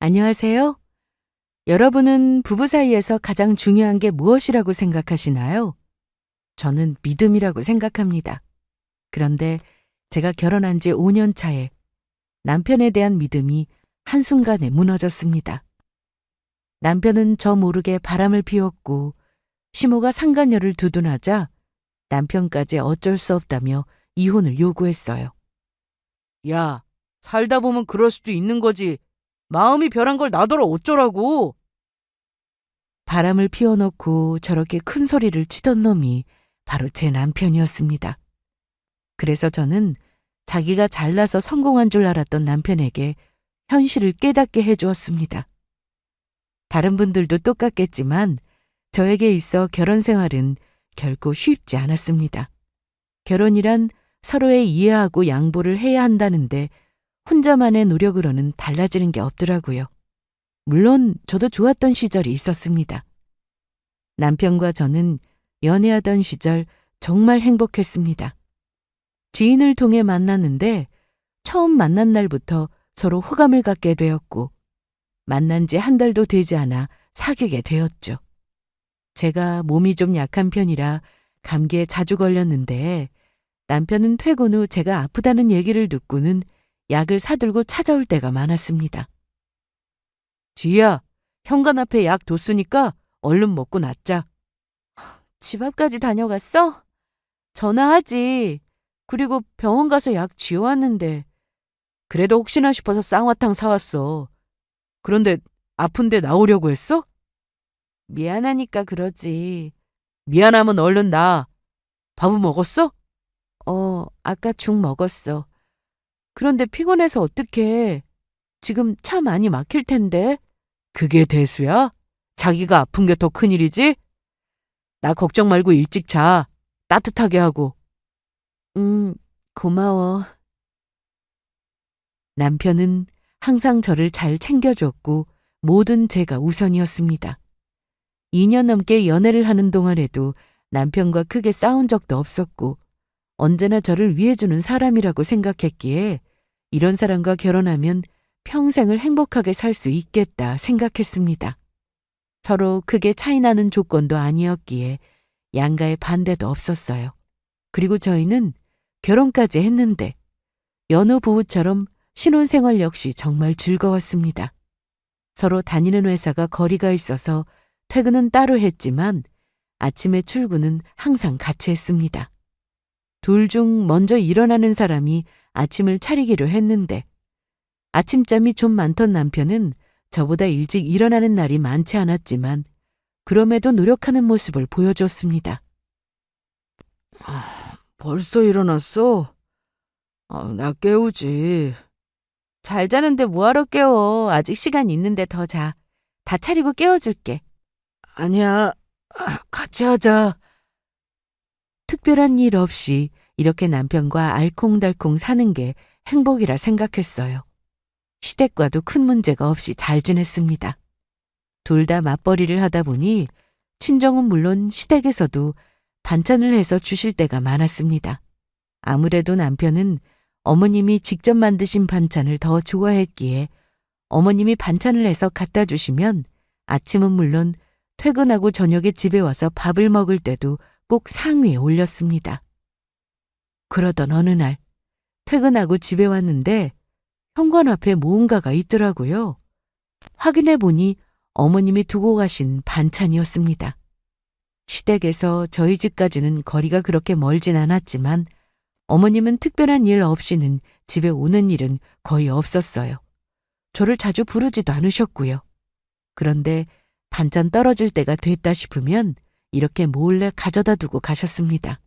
안녕하세요. 여러분은 부부 사이에서 가장 중요한 게 무엇이라고 생각하시나요? 저는 믿음이라고 생각합니다. 그런데 제가 결혼한 지 5년 차에 남편에 대한 믿음이 한순간에 무너졌습니다. 남편은 저 모르게 바람을 피웠고 시모가 상간녀를 두둔하자 남편까지 어쩔 수 없다며 이혼을 요구했어요. 야, 살다 보면 그럴 수도 있는 거지. 마음이 변한 걸 나더러 어쩌라고. 바람을 피워놓고 저렇게 큰 소리를 치던 놈이 바로 제 남편이었습니다. 그래서 저는 자기가 잘나서 성공한 줄 알았던 남편에게 현실을 깨닫게 해주었습니다. 다른 분들도 똑같겠지만 저에게 있어 결혼 생활은 결코 쉽지 않았습니다. 결혼이란 서로의 이해하고 양보를 해야 한다는데 혼자만의 노력으로는 달라지는 게 없더라고요. 물론 저도 좋았던 시절이 있었습니다. 남편과 저는 연애하던 시절 정말 행복했습니다. 지인을 통해 만났는데 처음 만난 날부터 서로 호감을 갖게 되었고 만난 지 한 달도 되지 않아 사귀게 되었죠. 제가 몸이 좀 약한 편이라 감기에 자주 걸렸는데 남편은 퇴근 후 제가 아프다는 얘기를 듣고는 약을 사들고 찾아올 때가 많았습니다. 지희야, 현관 앞에 약 뒀으니까 얼른 먹고 낫자. 집 앞까지 다녀갔어? 전화하지. 그리고 병원 가서 약 지어왔는데. 그래도 혹시나 싶어서 쌍화탕 사왔어. 그런데 아픈데 나오려고 했어? 미안하니까 그러지. 미안하면 얼른 나. 밥은 먹었어? 아까 죽 먹었어. 그런데 피곤해서 어떡해. 지금 차 많이 막힐 텐데. 그게 대수야? 자기가 아픈 게 더 큰일이지? 나 걱정 말고 일찍 자. 따뜻하게 하고. 고마워. 남편은 항상 저를 잘 챙겨줬고 모든 제가 우선이었습니다. 2년 넘게 연애를 하는 동안에도 남편과 크게 싸운 적도 없었고 언제나 저를 위해주는 사람이라고 생각했기에 이런 사람과 결혼하면 평생을 행복하게 살 수 있겠다 생각했습니다. 서로 크게 차이나는 조건도 아니었기에 양가의 반대도 없었어요. 그리고 저희는 결혼까지 했는데 연우 부부처럼 신혼생활 역시 정말 즐거웠습니다. 서로 다니는 회사가 거리가 있어서 퇴근은 따로 했지만 아침에 출근은 항상 같이 했습니다. 둘 중 먼저 일어나는 사람이 아침을 차리기로 했는데 아침잠이 좀 많던 남편은 저보다 일찍 일어나는 날이 많지 않았지만 그럼에도 노력하는 모습을 보여줬습니다. 벌써 일어났어? 나 깨우지. 잘 자는데 뭐하러 깨워. 아직 시간 있는데 더 자. 다 차리고 깨워줄게. 아니야. 같이 하자. 특별한 일 없이 이렇게 남편과 알콩달콩 사는 게 행복이라 생각했어요. 시댁과도 큰 문제가 없이 잘 지냈습니다. 둘 다 맞벌이를 하다 보니 친정은 물론 시댁에서도 반찬을 해서 주실 때가 많았습니다. 아무래도 남편은 어머님이 직접 만드신 반찬을 더 좋아했기에 어머님이 반찬을 해서 갖다 주시면 아침은 물론 퇴근하고 저녁에 집에 와서 밥을 먹을 때도 꼭 상위에 올렸습니다. 그러던 어느 날 퇴근하고 집에 왔는데 현관 앞에 무언가가 있더라고요. 확인해 보니 어머님이 두고 가신 반찬이었습니다. 시댁에서 저희 집까지는 거리가 그렇게 멀진 않았지만 어머님은 특별한 일 없이는 집에 오는 일은 거의 없었어요. 저를 자주 부르지도 않으셨고요. 그런데 반찬 떨어질 때가 됐다 싶으면 이렇게 몰래 가져다 두고 가셨습니다.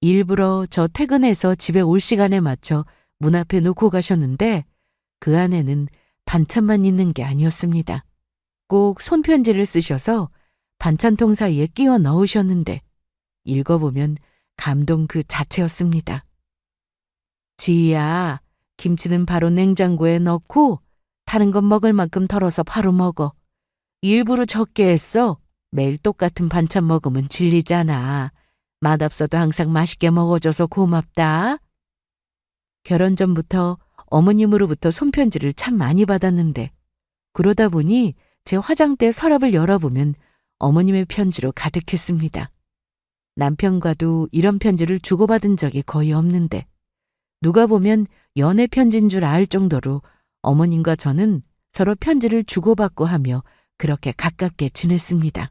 일부러 저 퇴근해서 집에 올 시간에 맞춰 문 앞에 놓고 가셨는데 그 안에는 반찬만 있는 게 아니었습니다. 꼭 손편지를 쓰셔서 반찬통 사이에 끼워 넣으셨는데 읽어보면 감동 그 자체였습니다. 지희야, 김치는 바로 냉장고에 넣고 다른 건 먹을 만큼 덜어서 바로 먹어. 일부러 적게 했어. 매일 똑같은 반찬 먹으면 질리잖아. 맛없어도 항상 맛있게 먹어줘서 고맙다. 결혼 전부터 어머님으로부터 손편지를 참 많이 받았는데 그러다 보니 제 화장대 서랍을 열어보면 어머님의 편지로 가득했습니다. 남편과도 이런 편지를 주고받은 적이 거의 없는데 누가 보면 연애 편지인 줄 알 정도로 어머님과 저는 서로 편지를 주고받고 하며 그렇게 가깝게 지냈습니다.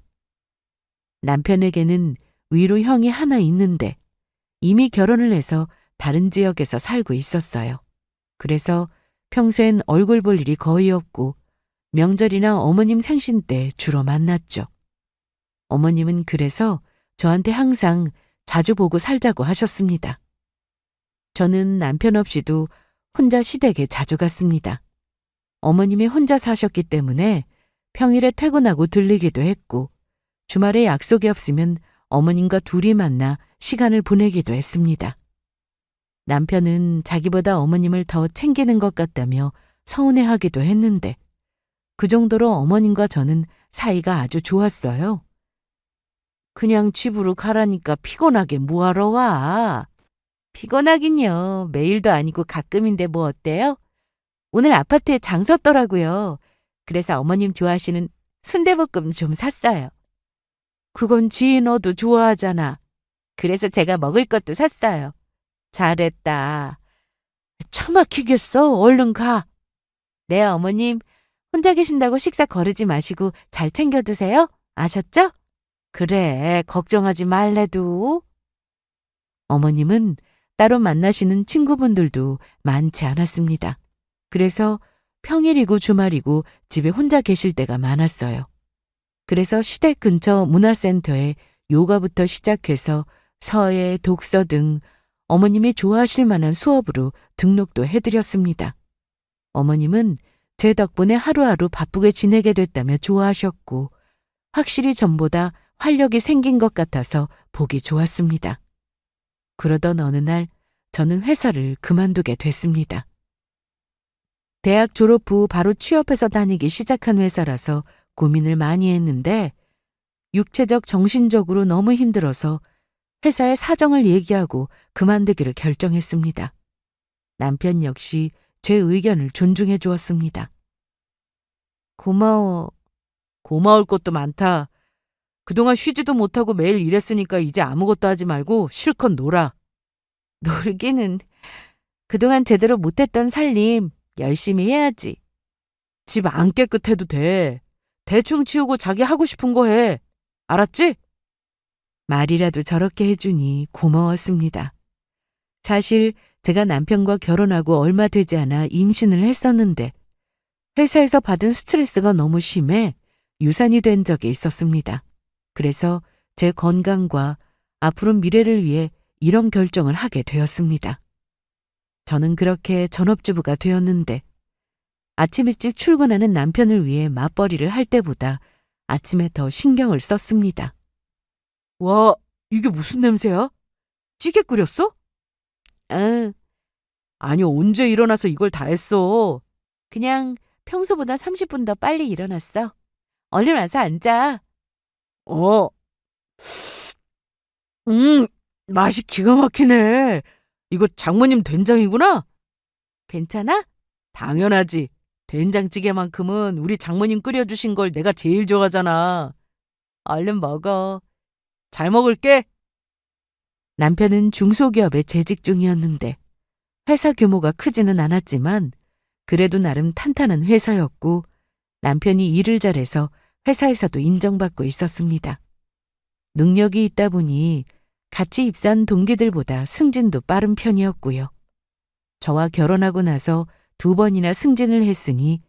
남편에게는 위로 형이 하나 있는데 이미 결혼을 해서 다른 지역에서 살고 있었어요. 그래서 평소엔 얼굴 볼 일이 거의 없고 명절이나 어머님 생신 때 주로 만났죠. 어머님은 그래서 저한테 항상 자주 보고 살자고 하셨습니다. 저는 남편 없이도 혼자 시댁에 자주 갔습니다. 어머님이 혼자 사셨기 때문에 평일에 퇴근하고 들리기도 했고 주말에 약속이 없으면 어머님과 둘이 만나 시간을 보내기도 했습니다. 남편은 자기보다 어머님을 더 챙기는 것 같다며 서운해하기도 했는데 그 정도로 어머님과 저는 사이가 아주 좋았어요. 그냥 집으로 가라니까 피곤하게 뭐하러 와? 피곤하긴요. 매일도 아니고 가끔인데 뭐 어때요? 오늘 아파트에 장 섰더라고요. 그래서 어머님 좋아하시는 순대볶음 좀 샀어요. 그건 지인 너도 좋아하잖아. 그래서 제가 먹을 것도 샀어요. 잘했다. 차 막히겠어. 얼른 가. 네, 어머님. 혼자 계신다고 식사 거르지 마시고 잘 챙겨 드세요. 아셨죠? 그래, 걱정하지 말래도. 어머님은 따로 만나시는 친구분들도 많지 않았습니다. 그래서 평일이고 주말이고 집에 혼자 계실 때가 많았어요. 그래서 시댁 근처 문화센터에 요가부터 시작해서 서예, 독서 등 어머님이 좋아하실 만한 수업으로 등록도 해드렸습니다. 어머님은 제 덕분에 하루하루 바쁘게 지내게 됐다며 좋아하셨고 확실히 전보다 활력이 생긴 것 같아서 보기 좋았습니다. 그러던 어느 날 저는 회사를 그만두게 됐습니다. 대학 졸업 후 바로 취업해서 다니기 시작한 회사라서 고민을 많이 했는데 육체적, 정신적으로 너무 힘들어서 회사에 사정을 얘기하고 그만두기를 결정했습니다. 남편 역시 제 의견을 존중해 주었습니다. 고마워. 고마울 것도 많다. 그동안 쉬지도 못하고 매일 일했으니까 이제 아무것도 하지 말고 실컷 놀아. 놀기는 그동안 제대로 못했던 살림 열심히 해야지. 집 안 깨끗해도 돼. 대충 치우고 자기 하고 싶은 거 해. 알았지? 말이라도 저렇게 해주니 고마웠습니다. 사실 제가 남편과 결혼하고 얼마 되지 않아 임신을 했었는데 회사에서 받은 스트레스가 너무 심해 유산이 된 적이 있었습니다. 그래서 제 건강과 앞으로 미래를 위해 이런 결정을 하게 되었습니다. 저는 그렇게 전업주부가 되었는데 아침 일찍 출근하는 남편을 위해 맞벌이를 할 때보다 아침에 더 신경을 썼습니다. 와, 이게 무슨 냄새야? 찌개 끓였어? 응. 아니, 언제 일어나서 이걸 다 했어? 그냥 평소보다 30분 더 빨리 일어났어. 얼른 와서 앉아. 어, 맛이 기가 막히네. 이거 장모님 된장이구나? 괜찮아? 당연하지. 된장찌개만큼은 우리 장모님 끓여주신 걸 내가 제일 좋아하잖아. 얼른 먹어. 잘 먹을게. 남편은 중소기업에 재직 중이었는데 회사 규모가 크지는 않았지만 그래도 나름 탄탄한 회사였고 남편이 일을 잘해서 회사에서도 인정받고 있었습니다. 능력이 있다 보니 같이 입사한 동기들보다 승진도 빠른 편이었고요. 저와 결혼하고 나서 2번이나 승진을 했으니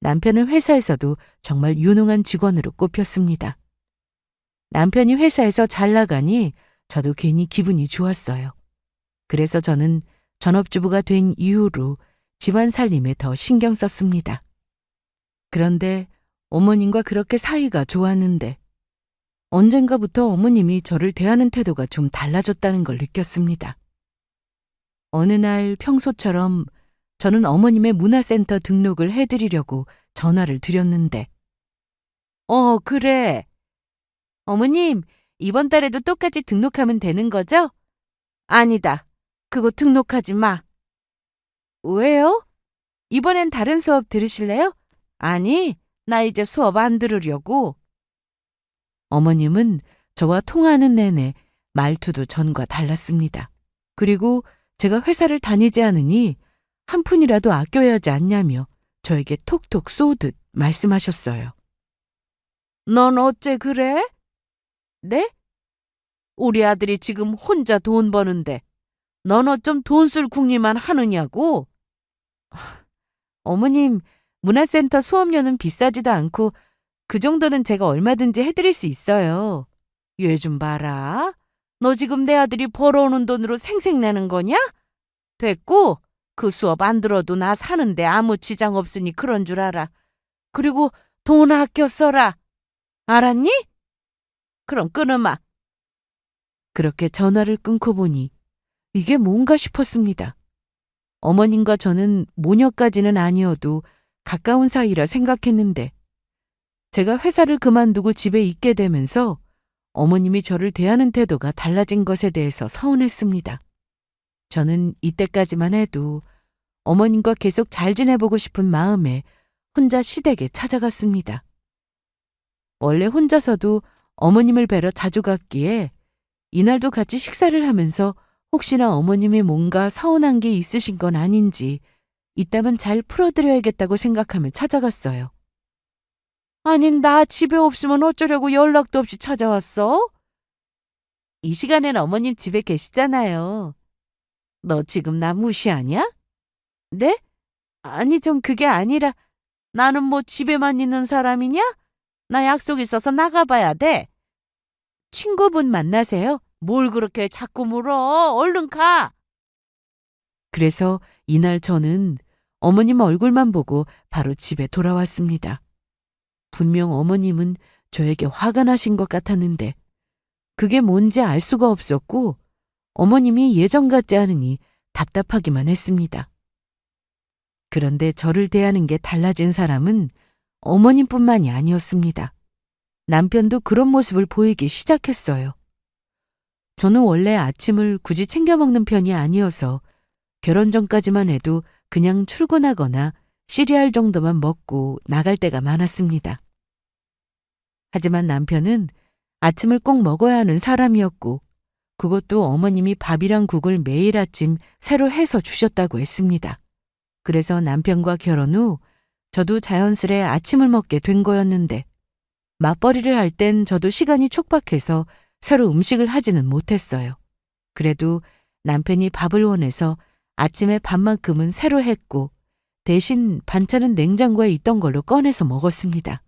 남편은 회사에서도 정말 유능한 직원으로 꼽혔습니다. 남편이 회사에서 잘 나가니 저도 괜히 기분이 좋았어요. 그래서 저는 전업주부가 된 이후로 집안 살림에 더 신경 썼습니다. 그런데 어머님과 그렇게 사이가 좋았는데 언젠가부터 어머님이 저를 대하는 태도가 좀 달라졌다는 걸 느꼈습니다. 어느 날 평소처럼 저는 어머님의 문화센터 등록을 해드리려고 전화를 드렸는데 그래. 어머님, 이번 달에도 똑같이 등록하면 되는 거죠? 아니다. 그거 등록하지 마. 왜요? 이번엔 다른 수업 들으실래요? 아니, 나 이제 수업 안 들으려고. 어머님은 저와 통화하는 내내 말투도 전과 달랐습니다. 그리고 제가 회사를 다니지 않으니 한 푼이라도 아껴야 하지 않냐며 저에게 톡톡 쏘듯 말씀하셨어요. 넌 어째 그래? 네? 우리 아들이 지금 혼자 돈 버는데 넌 어쩜 돈 쓸 궁리만 하느냐고? 어머님, 문화센터 수업료는 비싸지도 않고 그 정도는 제가 얼마든지 해드릴 수 있어요. 얘 좀 봐라. 너 지금 내 아들이 벌어오는 돈으로 생색내는 거냐? 됐고, 그 수업 안 들어도 나 사는데 아무 지장 없으니 그런 줄 알아. 그리고 돈 아껴 써라. 알았니? 그럼 끊으마. 그렇게 전화를 끊고 보니 이게 뭔가 싶었습니다. 어머님과 저는 모녀까지는 아니어도 가까운 사이라 생각했는데 제가 회사를 그만두고 집에 있게 되면서 어머님이 저를 대하는 태도가 달라진 것에 대해서 서운했습니다. 저는 이때까지만 해도 어머님과 계속 잘 지내보고 싶은 마음에 혼자 시댁에 찾아갔습니다. 원래 혼자서도 어머님을 뵈러 자주 갔기에 이날도 같이 식사를 하면서 혹시나 어머님이 뭔가 서운한 게 있으신 건 아닌지 있다면 잘 풀어드려야겠다고 생각하며 찾아갔어요. 아니, 나 집에 없으면 어쩌려고 연락도 없이 찾아왔어? 이 시간엔 어머님 집에 계시잖아요. 너 지금 나 무시하냐? 네? 아니, 전 그게 아니라 나는 뭐 집에만 있는 사람이냐? 나 약속 있어서 나가봐야 돼. 친구분 만나세요? 뭘 그렇게 자꾸 물어? 얼른 가! 그래서 이날 저는 어머님 얼굴만 보고 바로 집에 돌아왔습니다. 분명 어머님은 저에게 화가 나신 것 같았는데 그게 뭔지 알 수가 없었고 어머님이 예전 같지 않으니 답답하기만 했습니다. 그런데 저를 대하는 게 달라진 사람은 어머님뿐만이 아니었습니다. 남편도 그런 모습을 보이기 시작했어요. 저는 원래 아침을 굳이 챙겨 먹는 편이 아니어서 결혼 전까지만 해도 그냥 출근하거나 시리얼 정도만 먹고 나갈 때가 많았습니다. 하지만 남편은 아침을 꼭 먹어야 하는 사람이었고 그것도 어머님이 밥이랑 국을 매일 아침 새로 해서 주셨다고 했습니다. 그래서 남편과 결혼 후 저도 자연스레 아침을 먹게 된 거였는데 맞벌이를 할 땐 저도 시간이 촉박해서 새로 음식을 하지는 못했어요. 그래도 남편이 밥을 원해서 아침에 밥만큼은 새로 했고 대신 반찬은 냉장고에 있던 걸로 꺼내서 먹었습니다.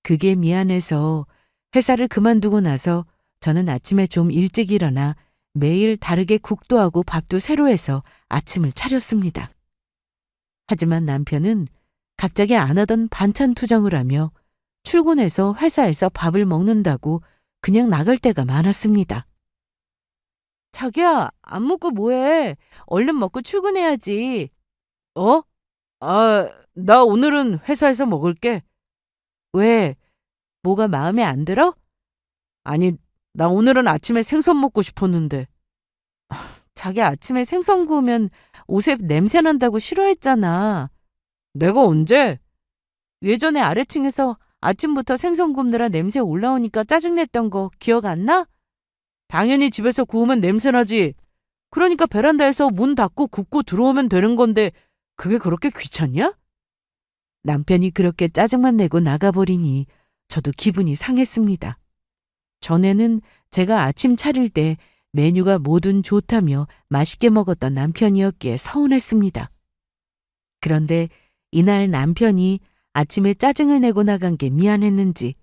그게 미안해서 회사를 그만두고 나서 저는 아침에 좀 일찍 일어나 매일 다르게 국도 하고 밥도 새로 해서 아침을 차렸습니다. 하지만 남편은 갑자기 안 하던 반찬 투정을 하며 출근해서 회사에서 밥을 먹는다고 그냥 나갈 때가 많았습니다. 자기야, 안 먹고 뭐해? 얼른 먹고 출근해야지. 어? 나 오늘은 회사에서 먹을게. 왜? 뭐가 마음에 안 들어? 아니, 나 오늘은 아침에 생선 먹고 싶었는데. 자기 아침에 생선 구우면 옷에 냄새 난다고 싫어했잖아. 내가 언제? 예전에 아래층에서 아침부터 생선 굽느라 냄새 올라오니까 짜증냈던 거 기억 안 나? 당연히 집에서 구우면 냄새 나지. 그러니까 베란다에서 문 닫고 굽고 들어오면 되는 건데 그게 그렇게 귀찮냐? 남편이 그렇게 짜증만 내고 나가버리니 저도 기분이 상했습니다. 전에는 제가 아침 차릴 때 메뉴가 뭐든 좋다며 맛있게 먹었던 남편이었기에 서운했습니다. 그런데 이날 남편이 아침에 짜증을 내고 나간 게 미안했는지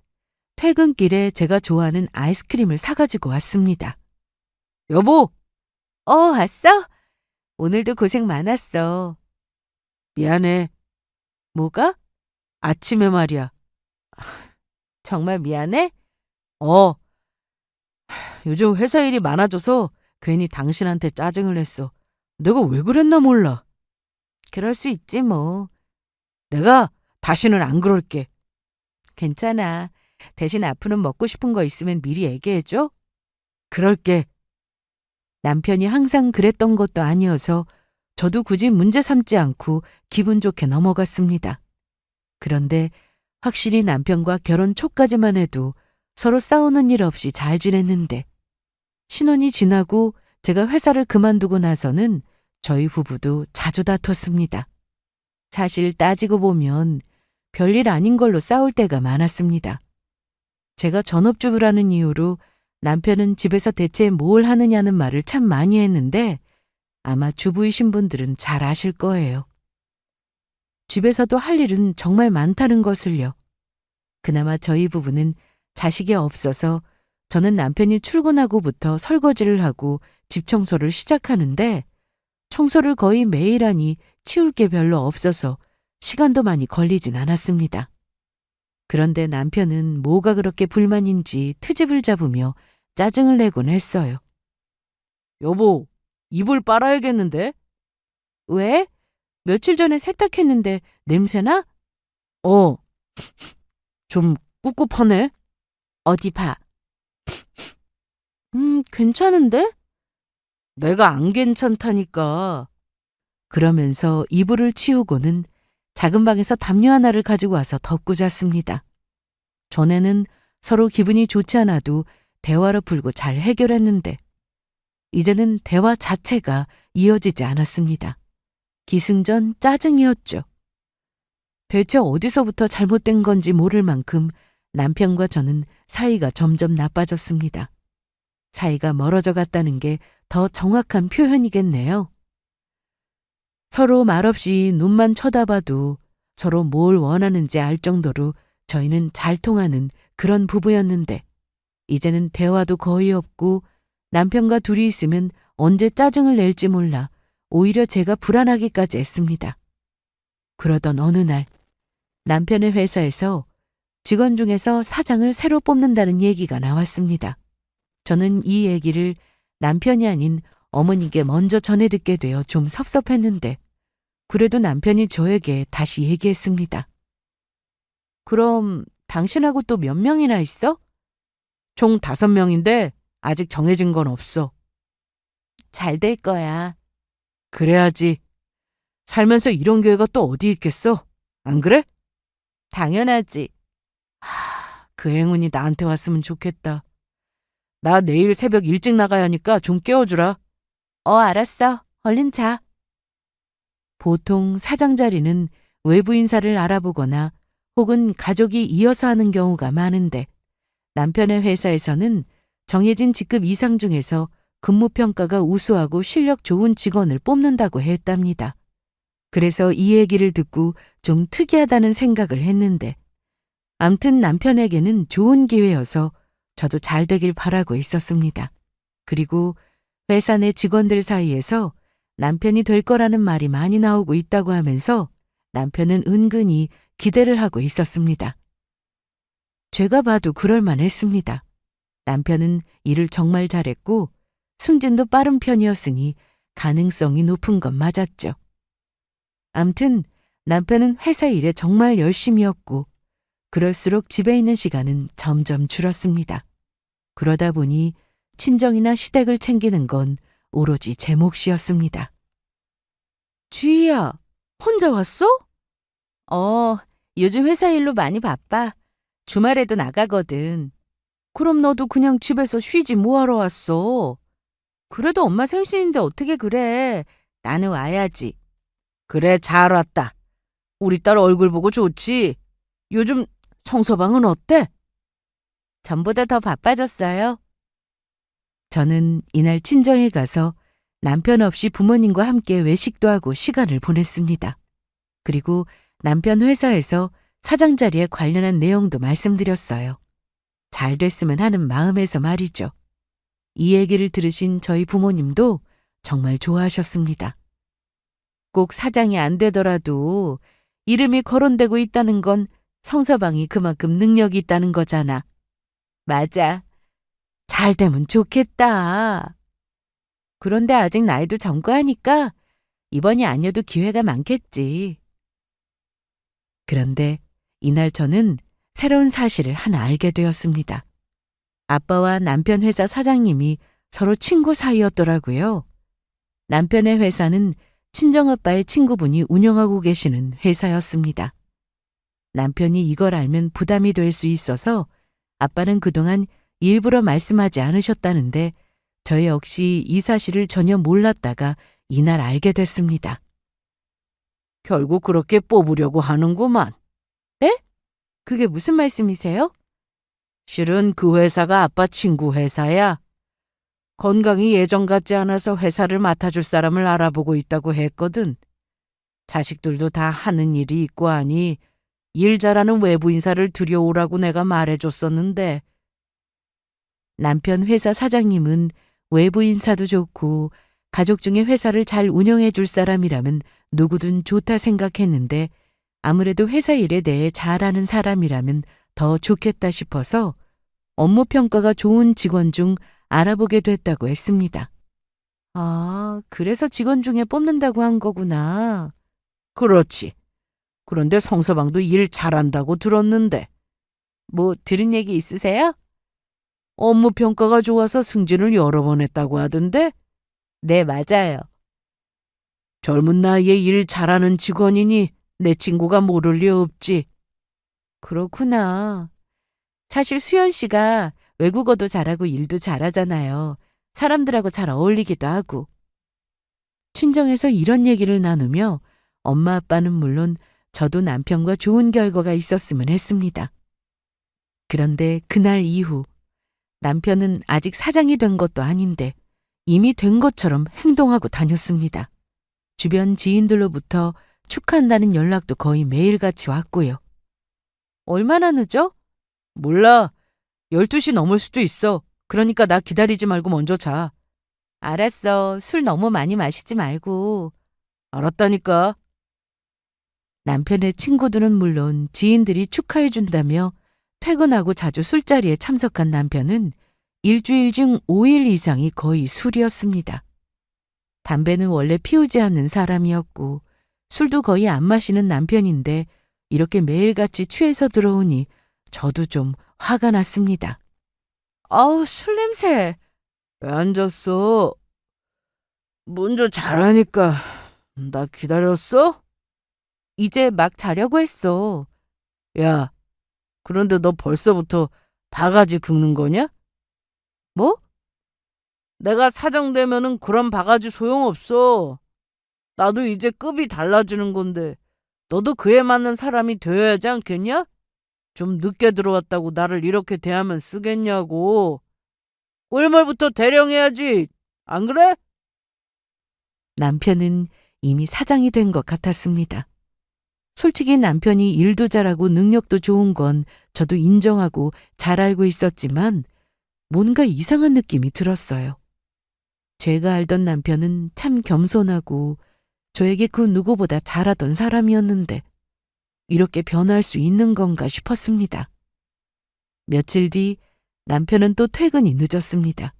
퇴근길에 제가 좋아하는 아이스크림을 사가지고 왔습니다. 여보! 왔어? 오늘도 고생 많았어. 미안해. 뭐가? 아침에 말이야. 정말 미안해? 요즘 회사 일이 많아져서 괜히 당신한테 짜증을 냈어. 내가 왜 그랬나 몰라. 그럴 수 있지 뭐. 내가 다시는 안 그럴게. 괜찮아. 대신 앞으로는 먹고 싶은 거 있으면 미리 얘기해줘. 그럴게. 남편이 항상 그랬던 것도 아니어서 저도 굳이 문제 삼지 않고 기분 좋게 넘어갔습니다. 그런데 확실히 남편과 결혼 초까지만 해도 서로 싸우는 일 없이 잘 지냈는데 신혼이 지나고 제가 회사를 그만두고 나서는 저희 부부도 자주 다퉜습니다. 사실 따지고 보면 별일 아닌 걸로 싸울 때가 많았습니다. 제가 전업주부라는 이유로 남편은 집에서 대체 뭘 하느냐는 말을 참 많이 했는데 아마 주부이신 분들은 잘 아실 거예요. 집에서도 할 일은 정말 많다는 것을요. 그나마 저희 부부는 자식이 없어서 저는 남편이 출근하고부터 설거지를 하고 집 청소를 시작하는데 청소를 거의 매일 하니 치울 게 별로 없어서 시간도 많이 걸리진 않았습니다. 그런데 남편은 뭐가 그렇게 불만인지 트집을 잡으며 짜증을 내곤 했어요. 여보, 이불 빨아야겠는데? 왜? 며칠 전에 세탁했는데 냄새나? 좀 꿉꿉하네. 어디 봐. 괜찮은데? 내가 안 괜찮다니까. 그러면서 이불을 치우고는 작은 방에서 담요 하나를 가지고 와서 덮고 잤습니다. 전에는 서로 기분이 좋지 않아도 대화로 풀고 잘 해결했는데 이제는 대화 자체가 이어지지 않았습니다. 기승전 짜증이었죠. 대체 어디서부터 잘못된 건지 모를 만큼 남편과 저는 사이가 점점 나빠졌습니다. 사이가 멀어져 갔다는 게 더 정확한 표현이겠네요. 서로 말없이 눈만 쳐다봐도 서로 뭘 원하는지 알 정도로 저희는 잘 통하는 그런 부부였는데 이제는 대화도 거의 없고 남편과 둘이 있으면 언제 짜증을 낼지 몰라 오히려 제가 불안하기까지 했습니다. 그러던 어느 날 남편의 회사에서 직원 중에서 사장을 새로 뽑는다는 얘기가 나왔습니다. 저는 이 얘기를 남편이 아닌 어머니께 먼저 전해 듣게 되어 좀 섭섭했는데 그래도 남편이 저에게 다시 얘기했습니다. 그럼 당신하고 또 몇 명이나 있어? 총 5명인데 아직 정해진 건 없어. 잘 될 거야. 그래야지. 살면서 이런 기회가 또 어디 있겠어? 안 그래? 당연하지. 그 행운이 나한테 왔으면 좋겠다. 나 내일 새벽 일찍 나가야 하니까 좀 깨워주라. 알았어. 얼른 자. 보통 사장 자리는 외부 인사를 알아보거나 혹은 가족이 이어서 하는 경우가 많은데 남편의 회사에서는 정해진 직급 이상 중에서 근무평가가 우수하고 실력 좋은 직원을 뽑는다고 했답니다. 그래서 이 얘기를 듣고 좀 특이하다는 생각을 했는데 암튼 남편에게는 좋은 기회여서 저도 잘 되길 바라고 있었습니다. 그리고 회사 내 직원들 사이에서 남편이 될 거라는 말이 많이 나오고 있다고 하면서 남편은 은근히 기대를 하고 있었습니다. 제가 봐도 그럴만했습니다. 남편은 일을 정말 잘했고 승진도 빠른 편이었으니 가능성이 높은 건 맞았죠. 암튼 남편은 회사 일에 정말 열심이었고 그럴수록 집에 있는 시간은 점점 줄었습니다. 그러다 보니 친정이나 시댁을 챙기는 건 오로지 제 몫이었습니다. 주희야, 혼자 왔어? 요즘 회사 일로 많이 바빠. 주말에도 나가거든. 그럼 너도 그냥 집에서 쉬지 뭐하러 왔어? 그래도 엄마 생신인데 어떻게 그래? 나는 와야지. 그래, 잘 왔다. 우리 딸 얼굴 보고 좋지? 요즘 성서방은 어때? 전보다 더 바빠졌어요. 저는 이날 친정에 가서 남편 없이 부모님과 함께 외식도 하고 시간을 보냈습니다. 그리고 남편 회사에서 사장 자리에 관련한 내용도 말씀드렸어요. 잘 됐으면 하는 마음에서 말이죠. 이 얘기를 들으신 저희 부모님도 정말 좋아하셨습니다. 꼭 사장이 안 되더라도 이름이 거론되고 있다는 건 성서방이 그만큼 능력이 있다는 거잖아. 맞아. 잘 되면 좋겠다. 그런데 아직 나이도 젊고 하니까 이번이 아니어도 기회가 많겠지. 그런데 이날 저는 새로운 사실을 하나 알게 되었습니다. 아빠와 남편 회사 사장님이 서로 친구 사이였더라고요. 남편의 회사는 친정아빠의 친구분이 운영하고 계시는 회사였습니다. 남편이 이걸 알면 부담이 될 수 있어서 아빠는 그동안 일부러 말씀하지 않으셨다는데 저 역시 이 사실을 전혀 몰랐다가 이날 알게 됐습니다. 결국 그렇게 뽑으려고 하는구만. 네? 그게 무슨 말씀이세요? 실은 그 회사가 아빠 친구 회사야. 건강이 예전 같지 않아서 회사를 맡아줄 사람을 알아보고 있다고 했거든. 자식들도 다 하는 일이 있고 하니 일 잘하는 외부 인사를 들여오라고 내가 말해줬었는데 남편 회사 사장님은 외부 인사도 좋고 가족 중에 회사를 잘 운영해 줄 사람이라면 누구든 좋다 생각했는데 아무래도 회사 일에 대해 잘 아는 사람이라면 더 좋겠다 싶어서 업무 평가가 좋은 직원 중 알아보게 됐다고 했습니다. 아, 그래서 직원 중에 뽑는다고 한 거구나. 그렇지. 그런데 성서방도 일 잘한다고 들었는데 뭐 들은 얘기 있으세요? 업무 평가가 좋아서 승진을 여러 번 했다고 하던데 네, 맞아요. 젊은 나이에 일 잘하는 직원이니 내 친구가 모를 리 없지. 그렇구나. 사실 수연 씨가 외국어도 잘하고 일도 잘하잖아요. 사람들하고 잘 어울리기도 하고. 친정에서 이런 얘기를 나누며 엄마 아빠는 물론 저도 남편과 좋은 결과가 있었으면 했습니다. 그런데 그날 이후 남편은 아직 사장이 된 것도 아닌데 이미 된 것처럼 행동하고 다녔습니다. 주변 지인들로부터 축하한다는 연락도 거의 매일같이 왔고요. 얼마나 늦어? 몰라. 12시 넘을 수도 있어. 그러니까 나 기다리지 말고 먼저 자. 알았어. 술 너무 많이 마시지 말고. 알았다니까. 남편의 친구들은 물론 지인들이 축하해준다며 퇴근하고 자주 술자리에 참석한 남편은 일주일 중 5일 이상이 거의 술이었습니다. 담배는 원래 피우지 않는 사람이었고 술도 거의 안 마시는 남편인데 이렇게 매일같이 취해서 들어오니 저도 좀 화가 났습니다. 아우, 술 냄새. 왜 앉았어? 먼저 자라니까. 나 기다렸어? 이제 막 자려고 했어. 야, 그런데 너 벌써부터 바가지 긁는 거냐? 뭐? 내가 사정되면은 그런 바가지 소용없어. 나도 이제 급이 달라지는 건데 너도 그에 맞는 사람이 되어야 하지 않겠냐? 좀 늦게 들어왔다고 나를 이렇게 대하면 쓰겠냐고. 꿀물부터 대령해야지. 안 그래? 남편은 이미 사장이 된 것 같았습니다. 솔직히 남편이 일도 잘하고 능력도 좋은 건 저도 인정하고 잘 알고 있었지만 뭔가 이상한 느낌이 들었어요. 제가 알던 남편은 참 겸손하고 저에게 그 누구보다 잘하던 사람이었는데 이렇게 변할 수 있는 건가 싶었습니다. 며칠 뒤 남편은 또 퇴근이 늦었습니다.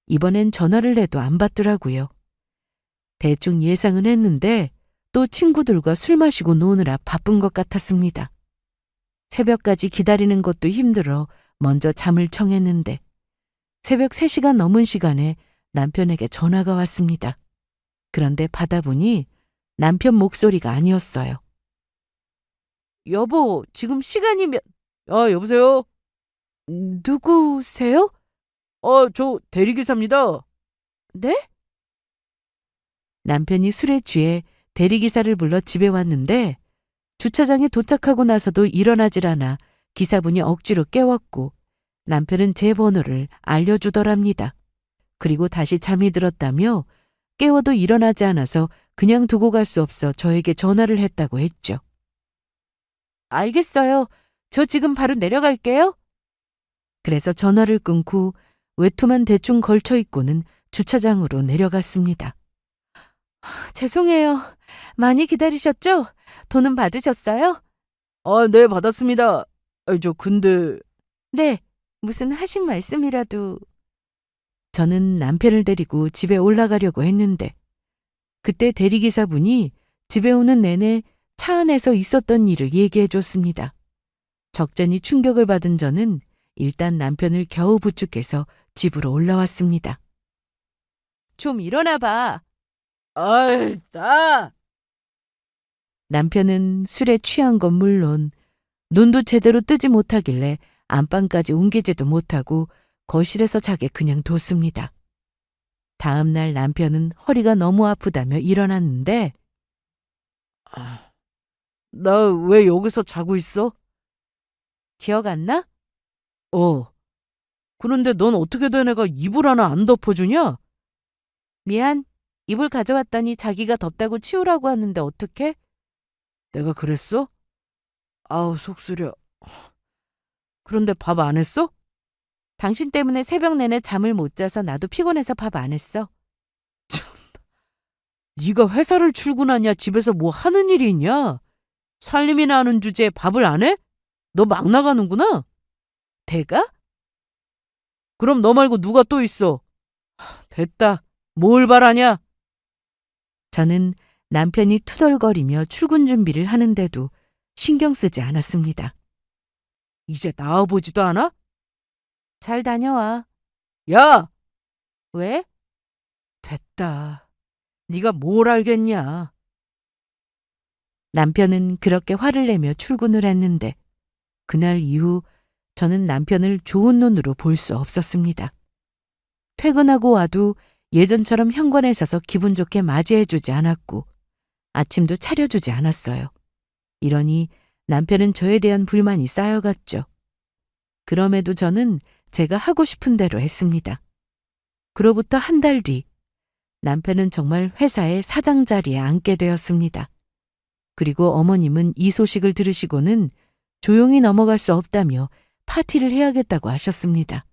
이번엔 전화를 해도 안 받더라고요. 대충 예상은 했는데 또 친구들과 술 마시고 노느라 바쁜 것 같았습니다. 새벽까지 기다리는 것도 힘들어 먼저 잠을 청했는데 새벽 3시가 넘은 시간에 남편에게 전화가 왔습니다. 그런데 받아보니 남편 목소리가 아니었어요. 여보, 지금 시간이 여보세요? 누구세요? 저 대리기사입니다. 네? 남편이 술에 취해 대리기사를 불러 집에 왔는데 주차장에 도착하고 나서도 일어나질 않아 기사분이 억지로 깨웠고 남편은 제 번호를 알려주더랍니다. 그리고 다시 잠이 들었다며 깨워도 일어나지 않아서 그냥 두고 갈 수 없어 저에게 전화를 했다고 했죠. 알겠어요. 저 지금 바로 내려갈게요. 그래서 전화를 끊고 외투만 대충 걸쳐 입고는 주차장으로 내려갔습니다. 죄송해요. 많이 기다리셨죠? 돈은 받으셨어요? 네, 받았습니다. 근데 네, 무슨 하신 말씀이라도. 저는 남편을 데리고 집에 올라가려고 했는데 그때 대리기사분이 집에 오는 내내 차 안에서 있었던 일을 얘기해 줬습니다. 적잖이 충격을 받은 저는 일단 남편을 겨우 부축해서 집으로 올라왔습니다. 좀 일어나 봐. 아이, 나 남편은 술에 취한 건 물론 눈도 제대로 뜨지 못하길래 안방까지 옮기지도 못하고 거실에서 자게 그냥 뒀습니다. 다음 날 남편은 허리가 너무 아프다며 일어났는데 나 왜 여기서 자고 있어? 기억 안 나? 어. 그런데 넌 어떻게 된 애가 이불 하나 안 덮어주냐? 미안. 이불 가져왔더니 자기가 덥다고 치우라고 하는데 어떡해? 내가 그랬어? 아우, 속 쓰려. 그런데 밥 안 했어? 당신 때문에 새벽 내내 잠을 못 자서 나도 피곤해서 밥 안 했어. 네가 회사를 출근하냐, 집에서 뭐 하는 일이 있냐? 살림이나 하는 주제에 밥을 안 해? 너 막 나가는구나? 내가? 그럼 너 말고 누가 또 있어? 됐다. 뭘 바라냐? 저는 남편이 투덜거리며 출근 준비를 하는데도 신경 쓰지 않았습니다. 이제 나와보지도 않아? 잘 다녀와. 야! 왜? 됐다. 네가 뭘 알겠냐? 남편은 그렇게 화를 내며 출근을 했는데 그날 이후 저는 남편을 좋은 눈으로 볼 수 없었습니다. 퇴근하고 와도 예전처럼 현관에 서서 기분 좋게 맞이해주지 않았고 아침도 차려주지 않았어요. 이러니 남편은 저에 대한 불만이 쌓여갔죠. 그럼에도 저는 제가 하고 싶은 대로 했습니다. 그로부터 한 달 뒤 남편은 정말 회사의 사장 자리에 앉게 되었습니다. 그리고 어머님은 이 소식을 들으시고는 조용히 넘어갈 수 없다며 파티를 해야겠다고 하셨습니다.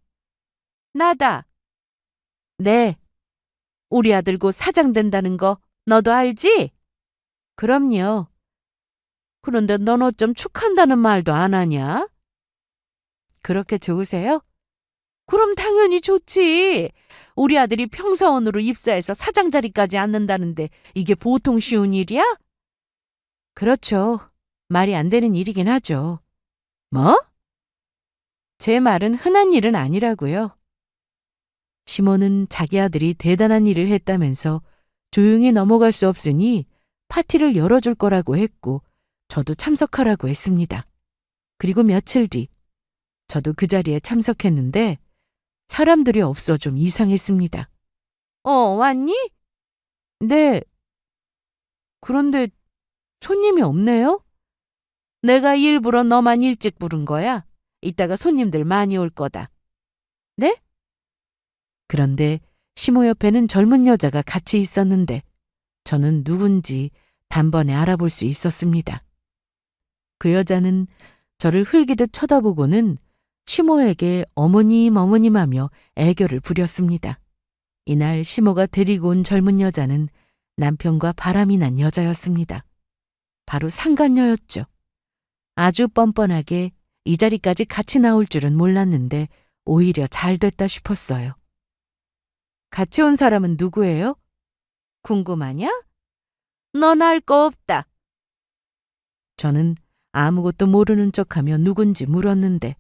나다. 네. 우리 아들 곧 사장 된다는 거 너도 알지? 그럼요. 그런데 넌 어쩜 축한다는 말도 안 하냐? 그렇게 좋으세요? 그럼 당연히 좋지. 우리 아들이 평사원으로 입사해서 사장 자리까지 앉는다는데 이게 보통 쉬운 일이야? 그렇죠. 말이 안 되는 일이긴 하죠. 뭐? 제 말은 흔한 일은 아니라고요. 시몬은 자기 아들이 대단한 일을 했다면서 조용히 넘어갈 수 없으니 파티를 열어줄 거라고 했고 저도 참석하라고 했습니다. 그리고 며칠 뒤 저도 그 자리에 참석했는데 사람들이 없어 좀 이상했습니다. 왔니? 네. 그런데 손님이 없네요? 내가 일부러 너만 일찍 부른 거야. 이따가 손님들 많이 올 거다. 네? 그런데 시모 옆에는 젊은 여자가 같이 있었는데 저는 누군지 단번에 알아볼 수 있었습니다. 그 여자는 저를 흘기듯 쳐다보고는 시모에게 어머님 어머님 하며 애교를 부렸습니다. 이날 시모가 데리고 온 젊은 여자는 남편과 바람이 난 여자였습니다. 바로 상간녀였죠. 아주 뻔뻔하게 이 자리까지 같이 나올 줄은 몰랐는데 오히려 잘 됐다 싶었어요. 같이 온 사람은 누구예요? 궁금하냐? 넌 알 거 없다. 저는 아무것도 모르는 척하며 누군지 물었는데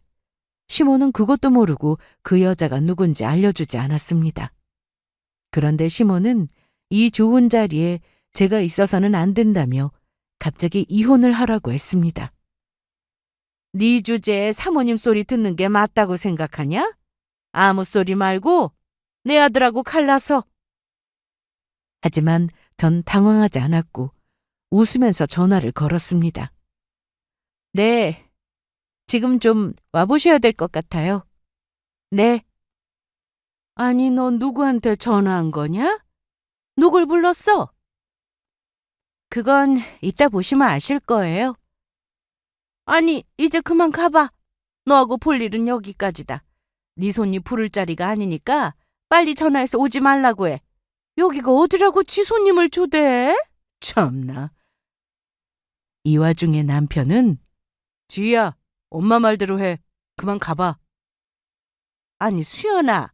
시모는 그것도 모르고 그 여자가 누군지 알려주지 않았습니다. 그런데 시모는 이 좋은 자리에 제가 있어서는 안 된다며 갑자기 이혼을 하라고 했습니다. 네 주제에 사모님 소리 듣는 게 맞다고 생각하냐? 아무 소리 말고 내 아들하고 갈라서. 하지만 전 당황하지 않았고 웃으면서 전화를 걸었습니다. 네, 지금 좀 와보셔야 될 것 같아요. 네. 아니, 너 누구한테 전화한 거냐? 누굴 불렀어? 그건 이따 보시면 아실 거예요. 아니, 이제 그만 가봐. 너하고 볼 일은 여기까지다. 네 손이 부를 자리가 아니니까 빨리 전화해서 오지 말라고 해. 여기가 어디라고 지 손님을 초대해? 참나. 이 와중에 남편은 지희야, 엄마 말대로 해. 그만 가봐. 아니, 수연아.